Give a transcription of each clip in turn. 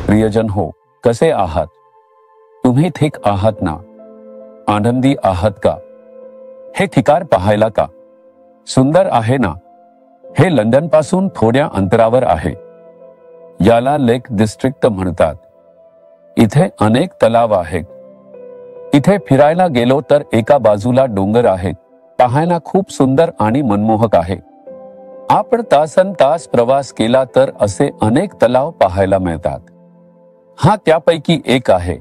प्रियजन हो, कसे आहात? तुम्ही ठीक आहात ना? आनंदी आहात का? हे ठिकाण पाहायला का सुंदर आहे ना? हे लंडन पासून थोड्या अंतरावर आहे. याला लेक डिस्ट्रिक्ट म्हणतात. इथे अनेक तलाव आहेत. इथे फिरायला गेलो तर एका बाजूला डोंगर आहेत. पाहायला खूप सुंदर आणि मनमोहक आहे. आपण तासनतास प्रवास केला तर असे अनेक तलाव पाहायला मिळतात. हा त्यापैकी एक आहे.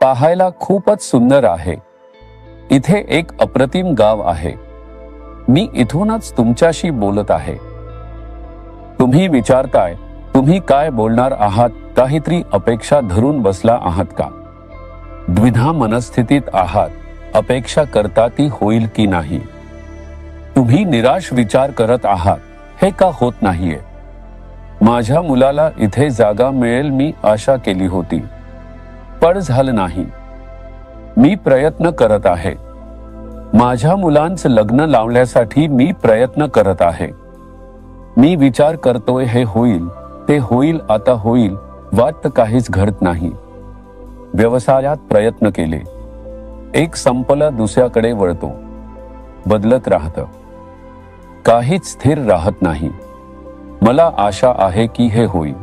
पाहायला खूपच सुंदर आहे. इथे एक अप्रतिम गाव आहे. मी इथूनच तुमच्याशी बोलत आहे. तुम्ही विचारताय, तुम्ही काय बोलणार आहात? काहीतरी अपेक्षा धरून बसला आहात का? द्विधा मनस्थितीत आहात. अपेक्षा करता ती होईल की नाही? तुम्ही निराश विचार करत आहात, हे का होत नाहीये? माझ्या मुलाला इथे जागा मिळेल मी आशा केली होती, पण झालं नाही. मी प्रयत्न करत आहे. माझ्या मुलांचं लग्न लावण्यासाठी मी प्रयत्न करत आहे. मी विचार करतोय हे होईल, ते होईल, आता होईल, वाटतं काहीच घडत नाही. व्यवसायात प्रयत्न केले, एक संपलं दुसऱ्याकडे वळतो. बदलत राहतं, काहीच स्थिर राहत नाही. मला आशा आहे की हे होईल,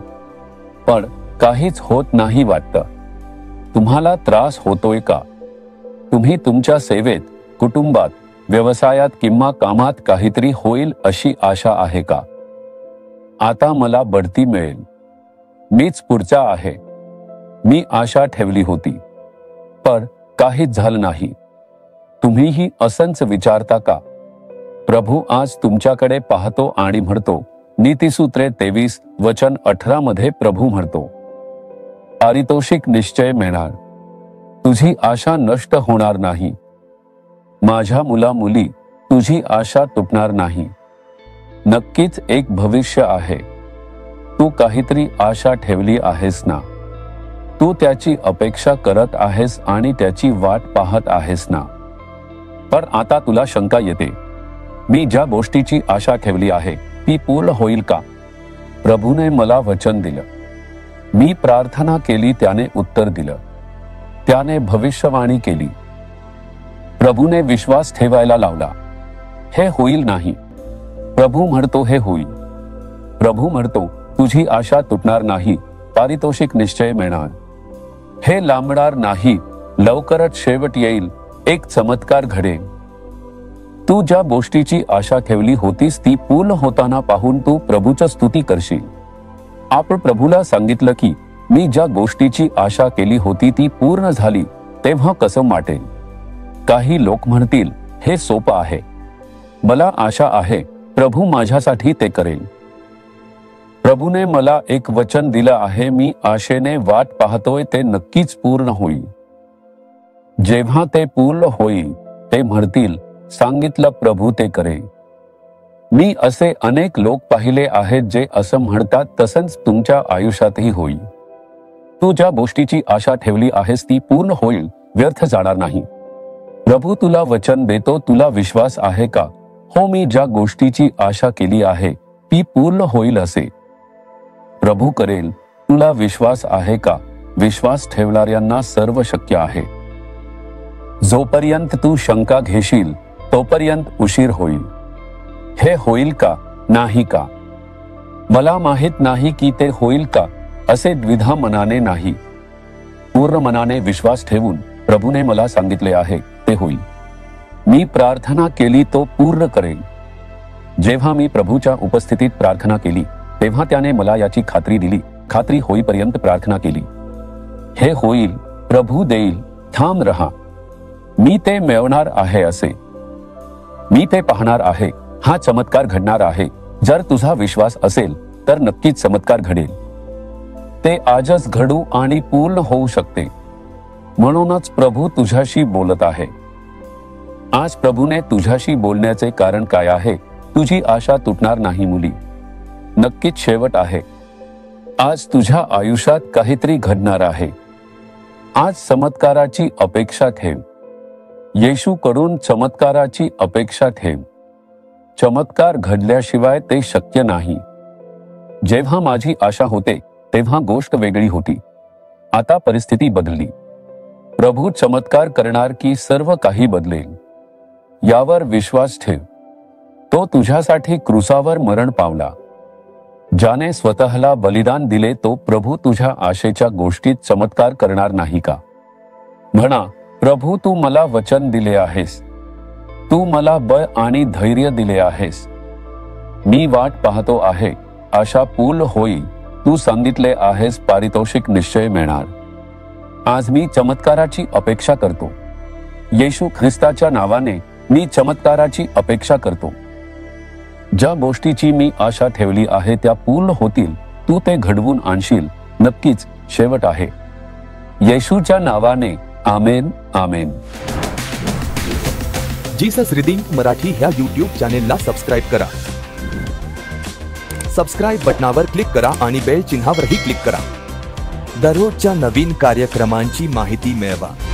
पण काहीच होत नाही वाटतं. तुम्हाला त्रास होतोय का? तुम्ही तुमच्या सेवेत, कुटुंबात, व्यवसायात किंवा कामात काहीतरी होईल अशी आशा आहे का? आता मला बढती मिळेल, मीच पुढचा आहे. मी आशा ठेवली होती, पण काहीच झालं नाही. तुम्हीही असंच विचारता का? प्रभू आज तुमच्याकडे पाहतो आणि म्हणतो, नीतिसूत्रे 23 वचन 18 मध्ये प्रभू म्हणतो, पारितोषिक निश्चय मिळणार. तुझी आशा नष्ट होणार नाही. माझ्या मुला मुली, तुझी आशा तुटणार नाही. नक्कीच एक भविष्य आहे. तू काहीतरी आशा ठेवली आहेस ना? तू त्याची अपेक्षा करत आहेस आणि त्याची वाट पाहत आहेस ना? पण आता तुला शंका येते, मी ज्या गोष्टीची आशा ठेवली आहे ती पूर्ण होईल का? प्रभूने मला वचन दिलं, मी प्रार्थना केली, त्याने उत्तर दिलं, त्याने भविष्यवाणी केली. प्रभूने विश्वास ठेवायला लावला. हे होईल नाही. प्रभू म्हणतो हे होईल. प्रभू म्हणतो तुझी आशा तुटणार नाही. पारितोषिक निश्चय मिळणार. हे लांबणार नाही. लवकरच शेवट येईल. एक चमत्कार घडेल. तू ज्या गोष्टीची आशा ठेवली होतीस ती पूर्ण होताना पाहून तू प्रभूची स्तुती करशील. आपण प्रभूला सांगितलं की मी ज्या गोष्टीची आशा केली होती ती पूर्ण झाली, तेव्हा कसं वाटेल? काही लोक म्हणतील हे सोपं आहे. मला आशा आहे प्रभू माझ्यासाठी ते करेल. प्रभूने मला एक वचन दिलं आहे. मी आशेने वाट पाहतोय, ते नक्कीच पूर्ण होईल. जेव्हा ते पूर्ण होईल ते म्हणतील, सांगितलं प्रभू ते करेल. मी असे अनेक लोक पाहिले आहेत जे असं म्हणतात. तसंच तुमच्या आयुष्यातही होईल. तू ज्या गोष्टीची आशा ठेवली आहेस ती पूर्ण होईल, व्यर्थ जाणार नाही. प्रभू तुला वचन देतो, तुला विश्वास आहे का? हो, मी ज्या गोष्टीची आशा केली आहे ती पूर्ण होईल असे प्रभू करेल. तुला विश्वास आहे का? विश्वास ठेवणाऱ्यांना सर्व शक्य आहे. जोपर्यंत तू शंका घेशील तोपर्यंत उशीर होईल. हे होईल का? नाही का? मला माहित नाही की ते होईल का, असे द्विधा मनाने नाही. पूर्ण मनाने विश्वास ठेवून प्रभूने मला सांगितले आहे ते होईल. मी प्रार्थना केली तो पूर्ण करेल. जेव्हा मी प्रभूच्या उपस्थितीत प्रार्थना केली तेव्हा त्याने मला याची खात्री दिली. खात्री होईपर्यंत प्रार्थना केली. हे होईल, प्रभू देईल, थांब रहा. मी ते मिळवणार आहे असे. मी ते पाहणार आहे. हा चमत्कार घडणार आहे. जर तुझा विश्वास असेल तर नक्कीच चमत्कार घडेल. ते आजच घडू आणि पूर्ण होऊ शकते. म्हणूनच प्रभू तुझ्याशी बोलत आहे. आज प्रभूने तुझ्याशी बोलण्याचे कारण काय आहे? तुझी आशा तुटणार नाही मुली. नक्कीच शेवट आहे. आज तुझ्या आयुष्यात काहीतरी घडणार आहे. आज चमत्काराची अपेक्षा ठेव. येशूकडून चमत्काराची अपेक्षा ठेव. चमत्कार घडल्याशिवाय ते शक्य नाही. जेव्हा माझी आशा होते तेव्हा गोष्ट वेगळी होती. आता परिस्थिती बदलली. प्रभू चमत्कार करणार की सर्व काही बदलेल यावर विश्वास ठेव. तो तुझ्यासाठी क्रूसावर मरण पावला. ज्याने स्वतःला बलिदान दिले तो प्रभू तुझ्या आशेच्या गोष्टीत चमत्कार करणार नाही का? म्हणा, प्रभू तू मला वचन दिले आहेस. तू मला बळ आणि धैर्य दिले आहेस. मी वाट पाहतो आहे. आशा पूर्ण होईल. तू सांगितले आहेस पारितोषिक निश्चय मिळणार. आज मी चमत्काराची अपेक्षा करतो. येशू ख्रिस्ताच्या नावाने मी चमत्काराची अपेक्षा करतो. ज्या गोष्टीची मी आशा ठेवली आहे त्या पूर्ण होतील. तू ते घडवून आणशील. नक्कीच शेवट आहे. येशूच्या नावाने आमेन. आमेन. जीसस रिडीम्ड मराठी ह्या YouTube चॅनेलला सबस्क्राईब करा. सबस्क्राईब बटनावर क्लिक करा आणि बेल चिन्हावरही क्लिक करा. दररोजच्या नवीन कार्यक्रमांची माहिती मिळवा.